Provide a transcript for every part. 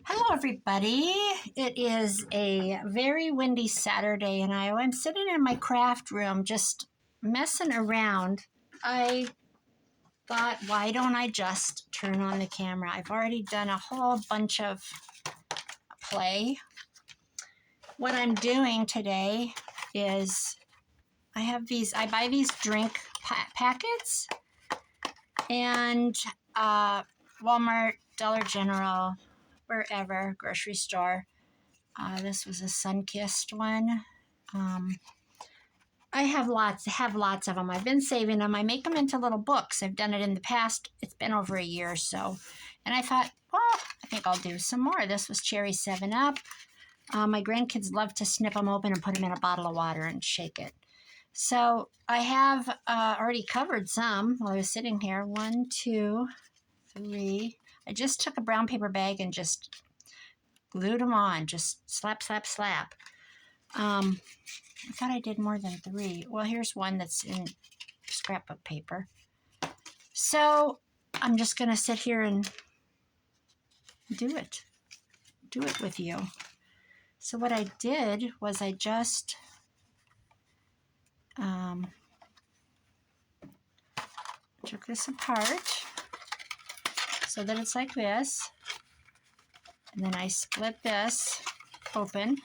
Hello, everybody. It is a very windy Saturday in Iowa. I'm sitting in my craft room just messing around. I thought, why don't I just turn on the camera? I've already done a whole bunch of play. What I'm doing today is I buy these drink packets and Walmart, Dollar General, wherever, grocery store. This was a Sunkist one. I have lots of them. I've been saving them. I make them into little books. I've done it in the past. It's been over a year or so. And I thought, well, I think I'll do some more. This was Cherry 7-Up. My grandkids love to snip them open and put them in a bottle of water and shake it. So I have already covered some while I was sitting here. 1, 2, 3. I just took a brown paper bag and just glued them on. Just slap, slap, slap. I thought I did more than 3. Well, here's one that's in scrapbook paper. So I'm just going to sit here and do it with you. So what I did was I just took this apart so that it's like this. And then I split this open.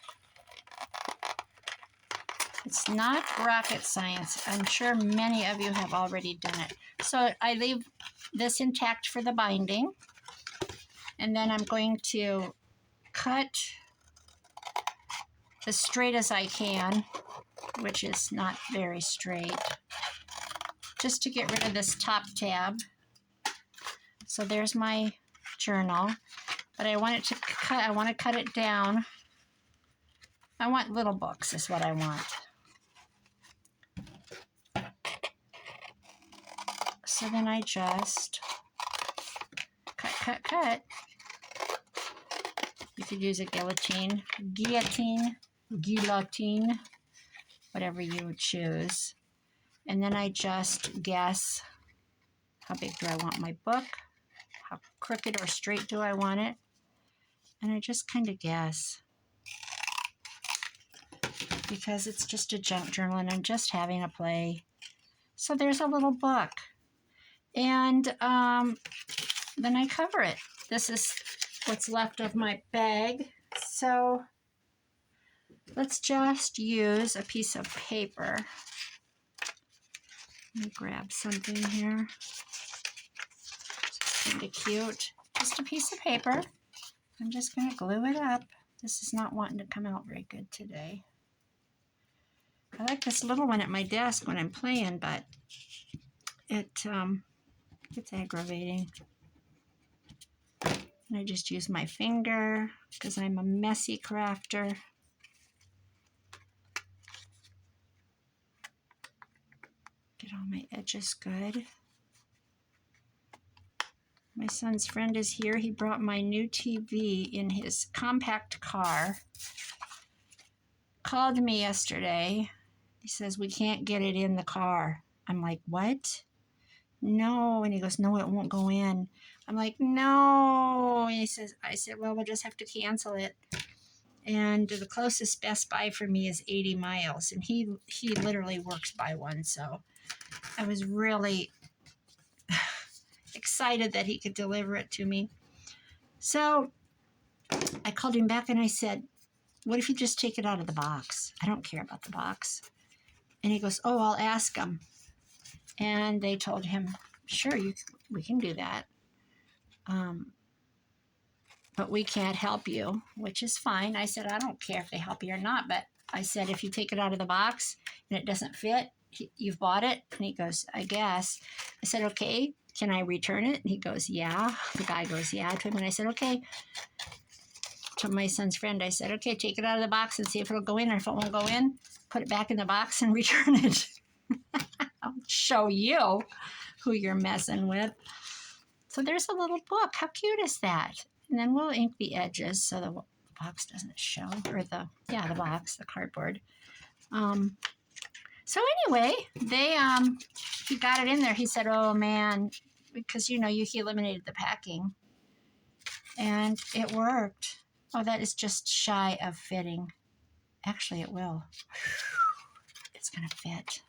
It's not rocket science. I'm sure many of you have already done it. So I leave this intact for the binding. And then I'm going to cut as straight as I can, which is not very straight, just to get rid of this top tab. So there's my journal. But I want to cut it down. I want little books is what I want. So then I just cut. You could use a guillotine, whatever you would choose. And then I just guess, how big do I want my book? How crooked or straight do I want it? And I just kind of guess. Because it's just a junk journal and I'm just having a play. So there's a little book. And then I cover it. This is what's left of my bag. So let's just use a piece of paper. Let me grab something here. It's kind of cute. Just a piece of paper. I'm just going to glue it up. This is not wanting to come out very good today. I like this little one at my desk when I'm playing, but it's aggravating. And I just use my finger because I'm a messy crafter. Get all my edges good. My son's friend is here. He brought my new TV in his compact car. Called me yesterday. He says, we can't get it in the car. I'm like, what? No. And he goes, no, it won't go in. I'm like, no. And I said, well, we'll just have to cancel it. And the closest Best Buy for me is 80 miles. And he literally works by one. So I was really excited that he could deliver it to me. So I called him back and I said, what if you just take it out of the box? I don't care about the box. And he goes, oh, I'll ask him. And they told him, sure, we can do that. But we can't help you, which is fine. I said, I don't care if they help you or not. But I said, if you take it out of the box and it doesn't fit, you've bought it? And he goes, I guess. I said, okay, can I return it? And he goes, yeah. The guy goes, yeah, to him. And I said, okay. To my son's friend, I said, okay, take it out of the box and see if it'll go in. Or if it won't go in, put it back in the box and return it. I'll show you who you're messing with. So there's a little book. How cute is that? And then we'll ink the edges so the box doesn't show. Or the box, the cardboard. So anyway, he got it in there. He said, oh man, because he eliminated the packing. And it worked. Oh, that is just shy of fitting. Actually, it will. It's going to fit.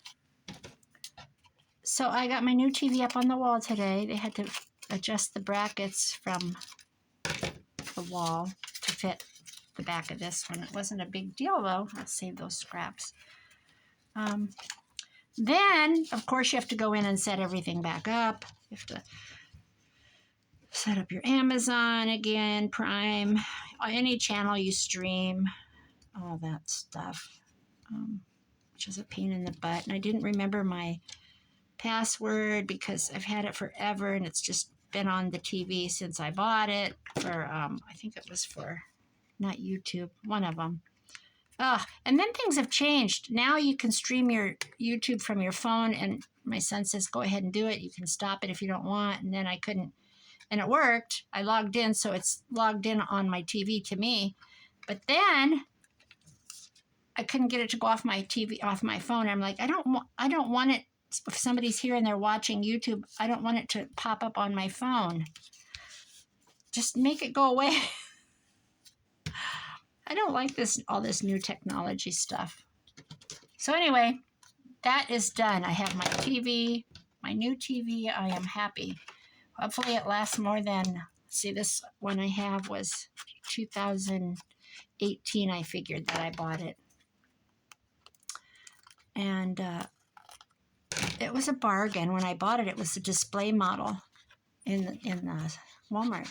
So I got my new TV up on the wall today. They had to adjust the brackets from the wall to fit the back of this one. It wasn't a big deal, though. Let's save those scraps. Then, of course, you have to go in and set everything back up. You have to set up your Amazon again, Prime, any channel you stream, all that stuff, which is a pain in the butt. And I didn't remember my password because I've had it forever and it's just been on the TV since I bought it for, I think it was for, not YouTube, one of them. And then things have changed. Now you can stream your YouTube from your phone, and my son says, go ahead and do it. You can stop it if you don't want. And then I couldn't, and it worked. I logged in, so it's logged in on my TV to me. But then I couldn't get it to go off my TV, off my phone. I'm like, I don't want it. If somebody's here and they're watching YouTube, I don't want it to pop up on my phone. Just make it go away. I don't like all this new technology stuff. So anyway, that is done. I have my TV, my new TV. I am happy. Hopefully it lasts more than, see, this one I have was 2018, I figured that I bought it. And it was a bargain. When I bought it, it was a display model in Walmart.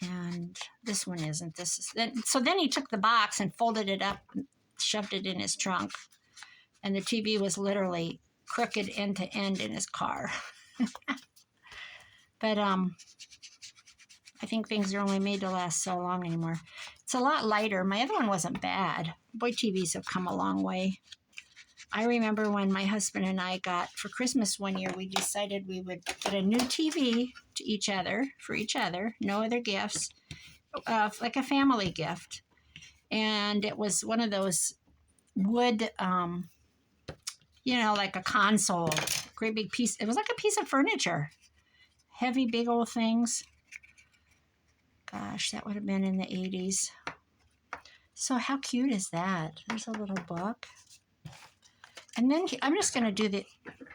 And this one isn't. This is so then he took the box and folded it up and shoved it in his trunk. And the TV was literally crooked end to end in his car. But I think things are only made to last so long anymore. It's a lot lighter. My other one wasn't bad. Boy, TVs have come a long way. I remember when my husband and I got, for Christmas one year, we decided we would get a new TV to each other, for each other, no other gifts, like a family gift. And it was one of those wood, like a console, great big piece. It was like a piece of furniture. Heavy, big old things. Gosh, that would have been in the 80s. So how cute is that? There's a little book. And then I'm just going to do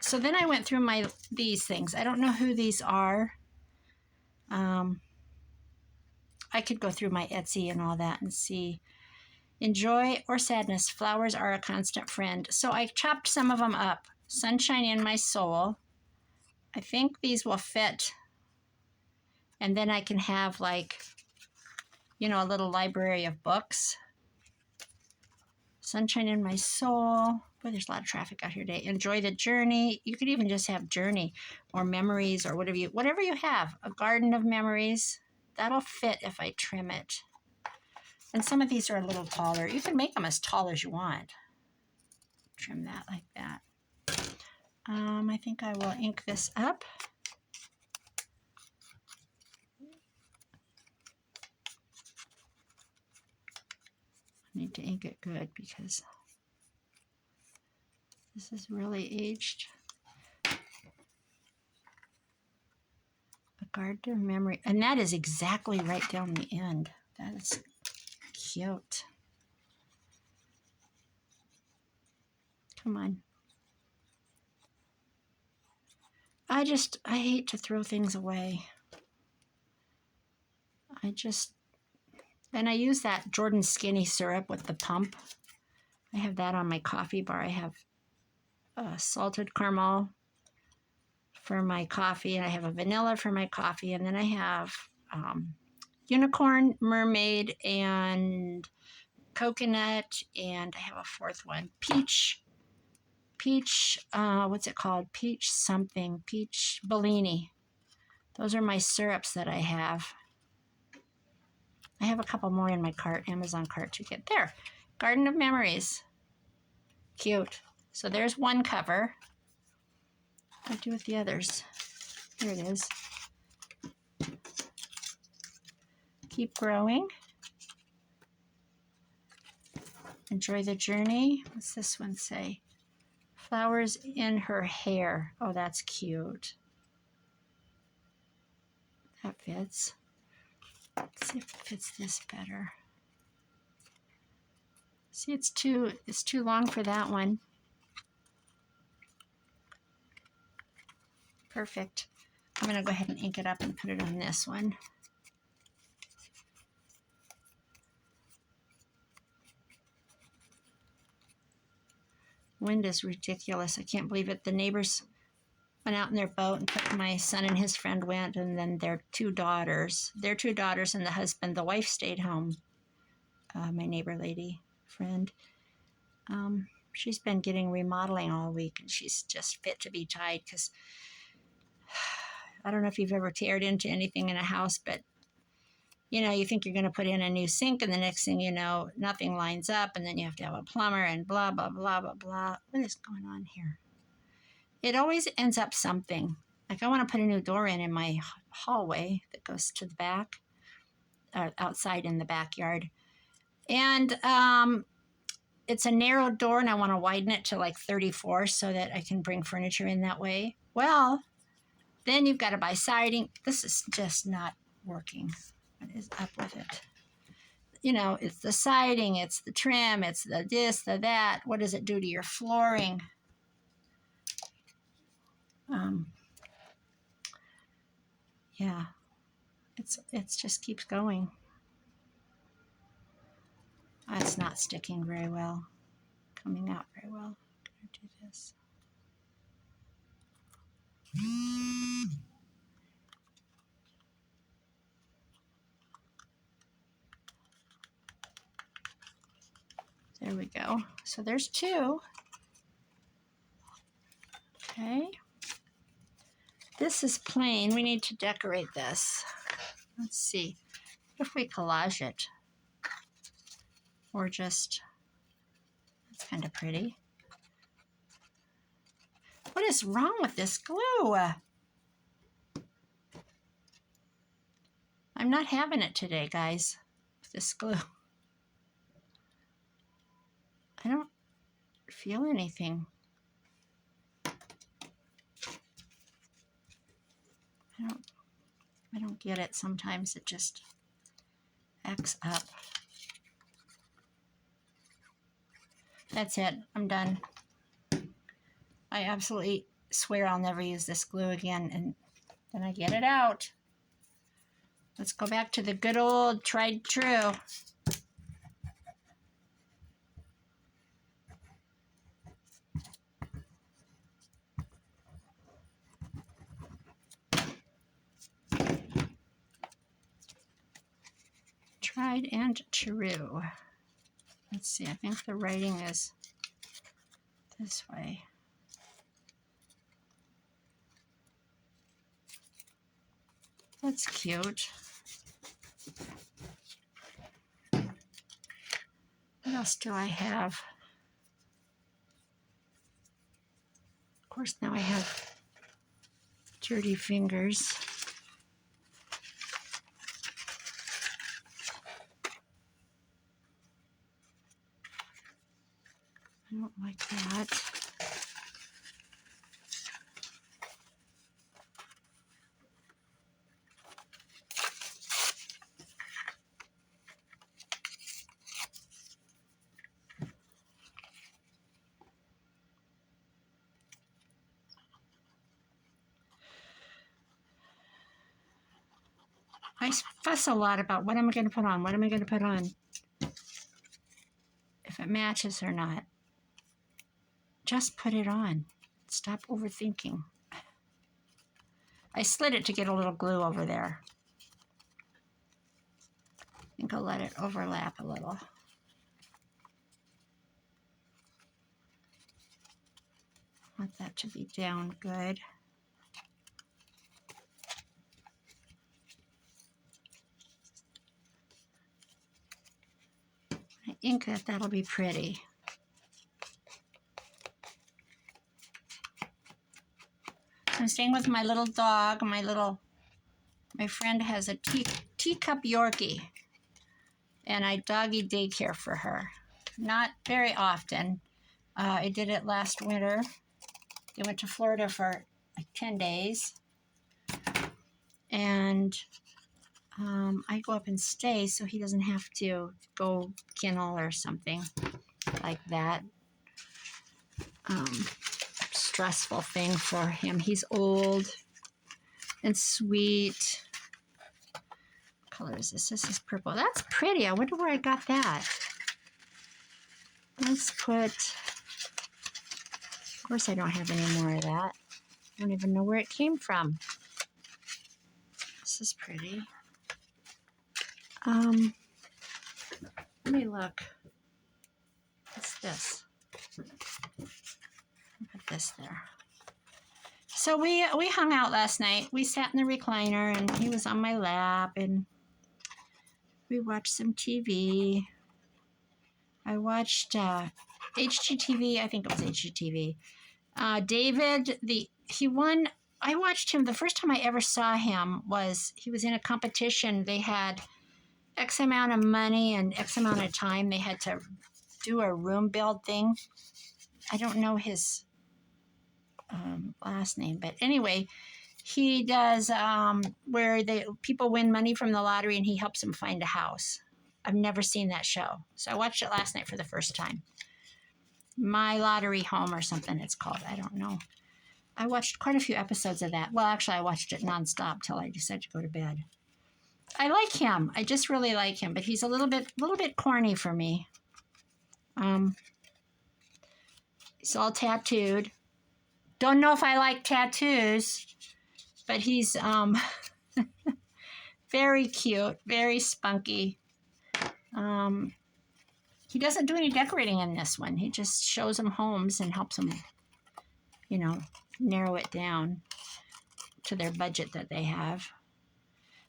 so then I went through these things. I don't know who these are. I could go through my Etsy and all that and see. Enjoy or sadness, flowers are a constant friend. So I chopped some of them up. Sunshine in my soul. I think these will fit. And then I can have a little library of books. Sunshine in my soul. Boy, there's a lot of traffic out here today. Enjoy the journey. You could even just have journey or memories or whatever you have. A garden of memories. That'll fit if I trim it. And some of these are a little taller. You can make them as tall as you want. Trim that like that. I think I will ink this up. I need to ink it good because this is really aged. A garden of memory. And that is exactly right down the end. That is cute. Come on. I hate to throw things away. Then I use that Jordan Skinny syrup with the pump. I have that on my coffee bar. I have salted caramel for my coffee, and I have a vanilla for my coffee, and then I have unicorn, mermaid, and coconut, and I have a fourth one, peach, what's it called? Peach something, peach Bellini. Those are my syrups that I have. I have a couple more in my cart, Amazon cart to get there. Garden of Memories. Cute. So there's one cover. What do I do with the others? Here it is. Keep growing. Enjoy the journey. What's this one say? Flowers in her hair. Oh, that's cute. That fits. Let's see if it fits this better. See, it's too long for that one. Perfect. I'm going to go ahead and ink it up and put it on this one. Wind is ridiculous. I can't believe it. The neighbors went out in their boat, and my son and his friend went, and then their two daughters and the husband, the wife stayed home. My neighbor lady friend. She's been getting remodeling all week, and she's just fit to be tied because I don't know if you've ever teared into anything in a house, but you know, you think you're going to put in a new sink, and the next thing you know, nothing lines up, and then you have to have a plumber and blah, blah, blah, blah, blah. What is going on here? It always ends up something. Like I want to put a new door in my hallway that goes to the back, outside in the backyard. And it's a narrow door, and I want to widen it to like 34 so that I can bring furniture in that way. Well, then you've got to buy siding. This is just not working. What is up with it? You know, it's the siding, it's the trim, it's the this, the that. What does it do to your flooring? Yeah, it's just keeps going. It's not sticking very well, coming out very well. I'm gonna do this. There we go. So there's two. Okay. This is plain. We need to decorate this. Let's see if we collage it. Or just, it's kind of pretty. What is wrong with this glue? I'm not having it today, guys, with this glue. I don't feel anything. I don't get it. Sometimes it just acts up. That's it. I'm done. I absolutely swear I'll never use this glue again, and then I get it out. Let's go back to the good old tried true. Tried and true. Let's see, I think the writing is this way. That's cute. What else do I have? Of course, now I have dirty fingers. I don't like that. I fuss a lot about what am I going to put on? What am I going to put on? If it matches or not. Just put it on. Stop overthinking. I slid it to get a little glue over there. I think I'll let it overlap a little. Want that to be down good. I ink that, that'll be pretty. I'm staying with my little dog. My friend has a teacup Yorkie, and I doggy daycare for her. Not very often. I did it last winter. They went to Florida for like 10 days, and I go up and stay so he doesn't have to go kennel or something like that. Stressful thing for him. He's old and sweet. What color is this? This is purple. That's pretty. I wonder where I got that. Let's put, of course I don't have any more of that. I don't even know where it came from. This is pretty. Let me look. What's this? Put this there. So we hung out last night. We sat in the recliner and he was on my lap and we watched some TV. I watched HGTV. I think it was HGTV. David, he won. I watched him. The first time I ever saw him was he was in a competition. They had X amount of money and X amount of time. They had to do a room build thing. I don't know his last name, but anyway, he does where people win money from the lottery and he helps them find a house. I've never seen that show, so I watched it last night for the first time. My Lottery Home or something it's called. I don't know. I watched quite a few episodes of that. Well, actually, I watched it nonstop till I decided to go to bed. I like him. I just really like him, but he's a little bit corny for me. He's all tattooed. Don't know if I like tattoos, but he's very cute, very spunky. He doesn't do any decorating in this one. He just shows them homes and helps them, narrow it down to their budget that they have.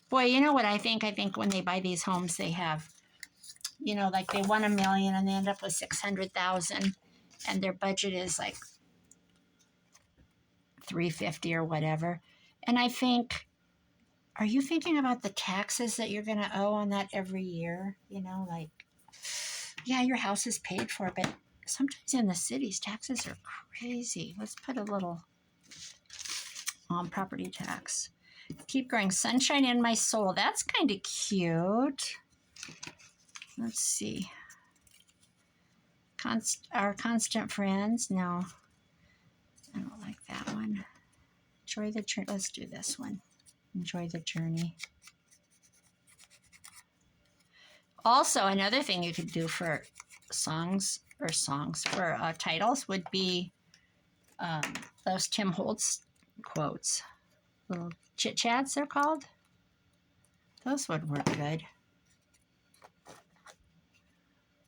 Boy, you know what I think? I think when they buy these homes, they have, like they won $1 million and they end up with $600,000 and their budget is like $350 or whatever. And I think, are you thinking about the taxes that you're going to owe on that every year? Yeah, your house is paid for, but sometimes in the cities, taxes are crazy. Let's put a little property tax. Keep growing. Sunshine in my soul. That's kind of cute. Let's see. Our constant friends. No, I don't like that one. Enjoy the journey. Let's do this one. Enjoy the journey. Also, another thing you could do for titles would be those Tim Holtz quotes. Little chit chats, they're called. Those would work good.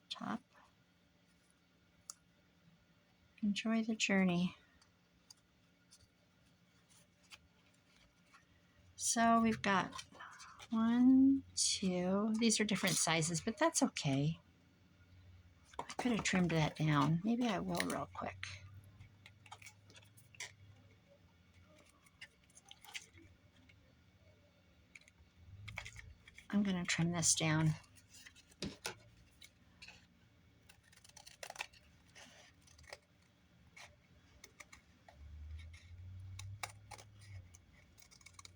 Top. Enjoy the journey. So we've got 1, 2. These are different sizes, but that's okay. I could have trimmed that down. Maybe I will real quick. I'm going to trim this down.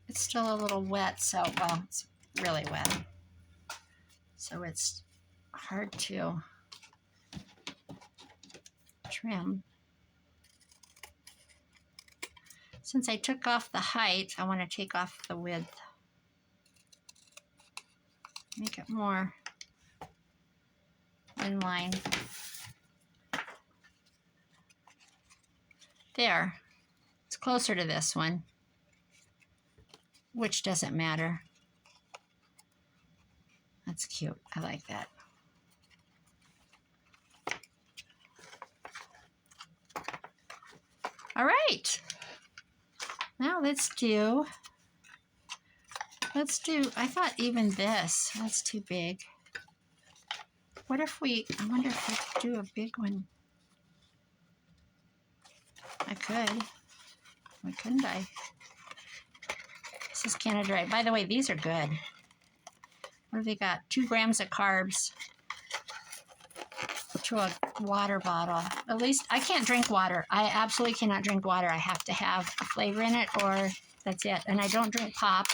It's still a little wet, well, it's really wet. So it's hard to trim. Since I took off the height, I want to take off the width. Make it more in line. There. It's closer to this one, which doesn't matter. That's cute. I like that. All right. Now let's do, I thought even this, that's too big. What if I wonder if I could do a big one. I could. Why couldn't I? This is Canada Dry. By the way, these are good. What have they got? 2 grams of carbs to a water bottle. At least I can't drink water. I absolutely cannot drink water. I have to have a flavor in it or that's it. And I don't drink pop.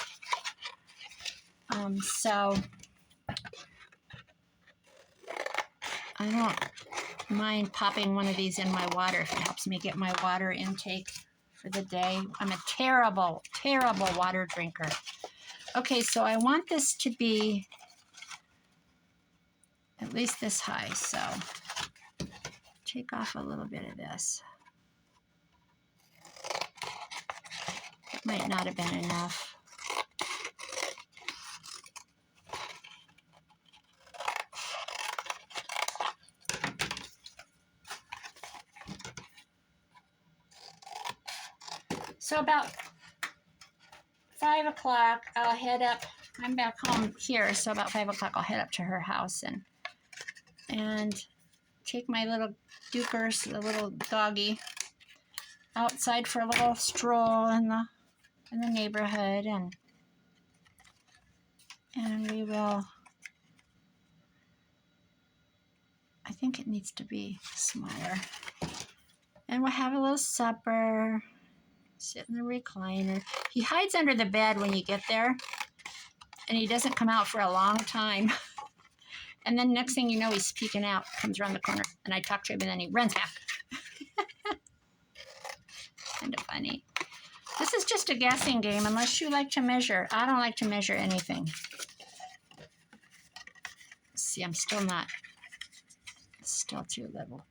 So I don't mind popping one of these in my water if it helps me get my water intake for the day. I'm a terrible, terrible water drinker. Okay, so I want this to be at least this high, so take off a little bit of this. It might not have been enough. So about 5 o'clock, I'll head up. I'm back home here, so about 5 o'clock, I'll head up to her house and take my little Dukers, the little doggy, outside for a little stroll in the neighborhood, and we will. I think it needs to be smaller, and we'll have a little supper. Sit in the recliner. He hides under the bed when you get there, and he doesn't come out for a long time. And then next thing you know, he's peeking out, comes around the corner, and I talk to him, and then he runs back. Kind of funny. This is just a guessing game, unless you like to measure. I don't like to measure anything. See, I'm still not. It's still too little.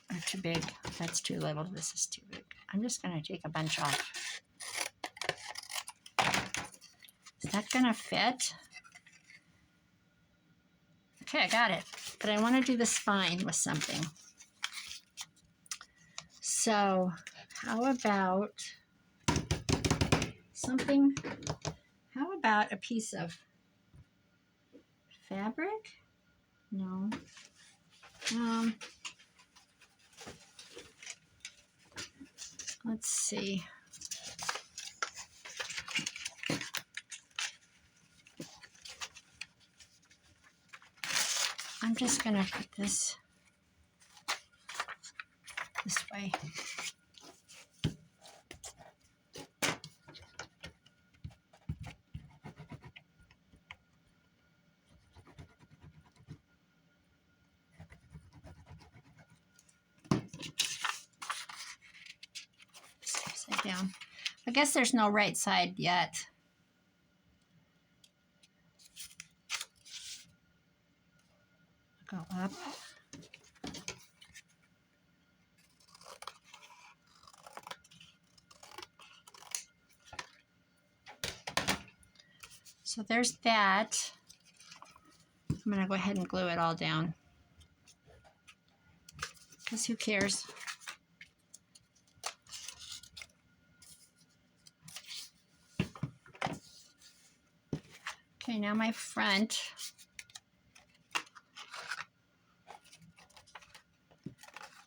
Or too big. That's too little. This is too big. I'm just going to take a bunch off. Is that going to fit? Okay, I got it. But I want to do the spine with something. So, how about something? How about a piece of fabric? No. Let's see. I'm just going to put this way. Upside down. I guess there's no right side yet. Go up. So there's that. I'm going to go ahead and glue it all down. Because who cares? Okay, now my front.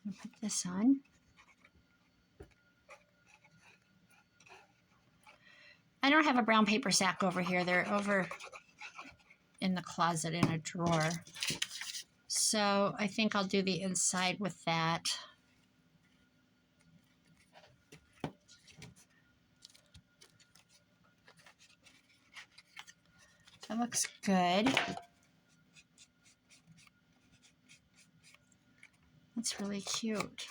I'll put this on. I don't have a brown paper sack over here. They're over in the closet in a drawer. So I think I'll do the inside with that. That looks good. That's really cute.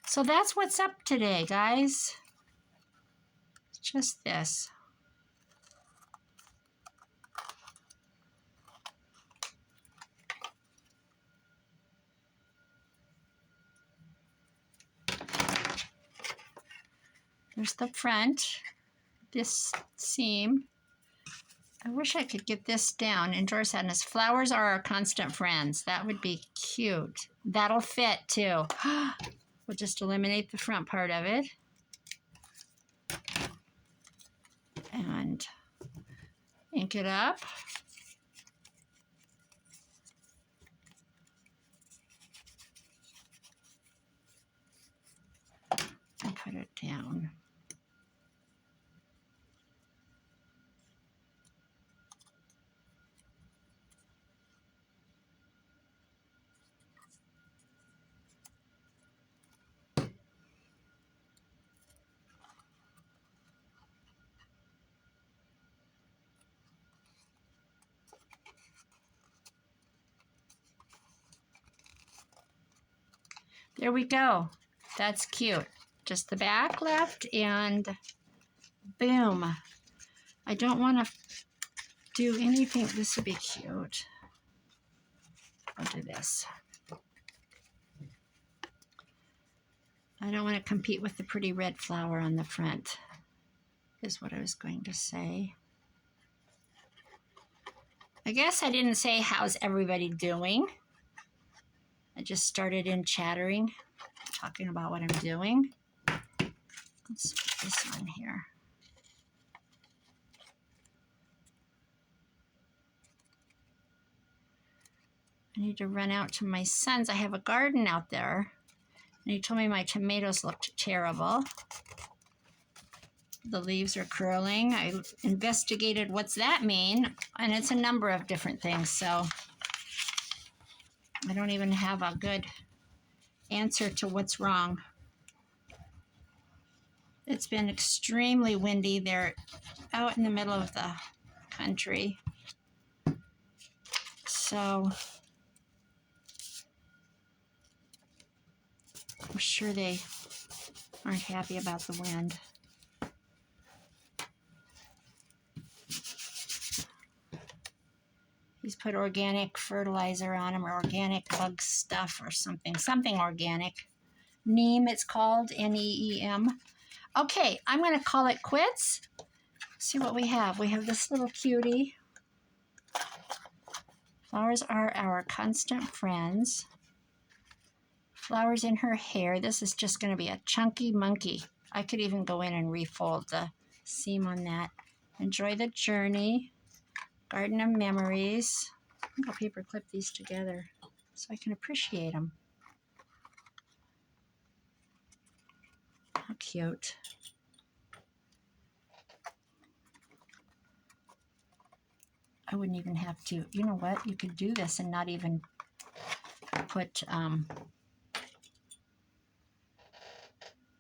So that's what's up today, guys. Just this. There's the front, this seam. I wish I could get this down. And George Sadness, flowers are our constant friends. That would be cute. That'll fit too. We'll just eliminate the front part of it. And ink it up. And put it down. There we go. That's cute. Just the back left and boom. I don't want to do anything. This would be cute. I'll do this. I don't want to compete with the pretty red flower on the front, is what I was going to say. I guess I didn't say how's everybody doing. I just started in chattering, talking about what I'm doing. Let's put this on here. I need to run out to my son's. I have a garden out there, and he told me my tomatoes looked terrible. The leaves are curling. I investigated what's that mean, and it's a number of different things, so I don't even have a good answer to what's wrong. It's been extremely windy. They're out in the middle of the country, so I'm sure they aren't happy about the wind. He's put organic fertilizer on them, or organic bug stuff or something organic. Neem, it's called, N-E-E-M. Okay, I'm going to call it quits. See what we have. We have this little cutie. Flowers are our constant friends. Flowers in her hair. This is just going to be a chunky monkey. I could even go in and refold the seam on that. Enjoy the journey. Garden of Memories. I think I'll paper clip these together so I can appreciate them. How cute. I wouldn't even have to, you know what? You could do this and not even put, what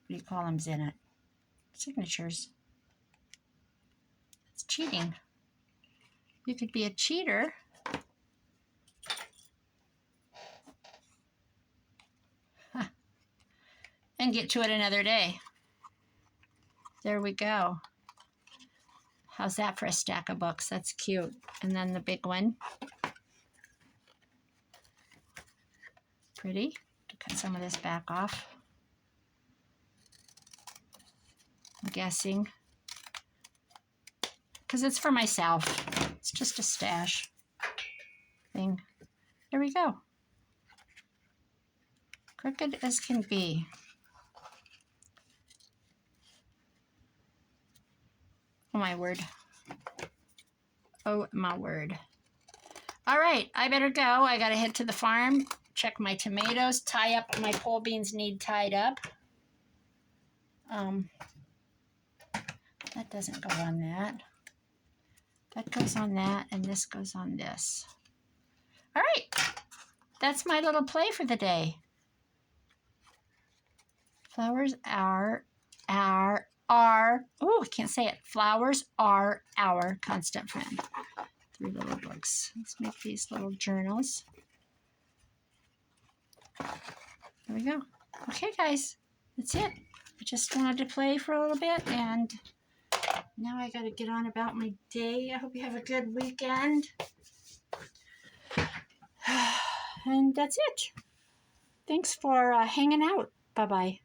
do you call them in it? Signatures. It's cheating. You could be a cheater. Huh. And get to it another day. There we go. How's that for a stack of books? That's cute. And then the big one. Pretty. To cut some of this back off. I'm guessing. Because it's for myself. It's just a stash thing. There we go. Crooked as can be. Oh my word. Oh my word. All right, I better go. I gotta head to the farm, check my tomatoes, tie up my pole beans need tied up. That doesn't go on that. That goes on that, and this goes on this. All right, that's my little play for the day. Flowers are, oh, I can't say it. Flowers are our constant friend. 3 little books. Let's make these little journals. There we go. Okay, guys, that's it. I just wanted to play for a little bit, and now I got to get on about my day. I hope you have a good weekend. And that's it. Thanks for hanging out. Bye-bye.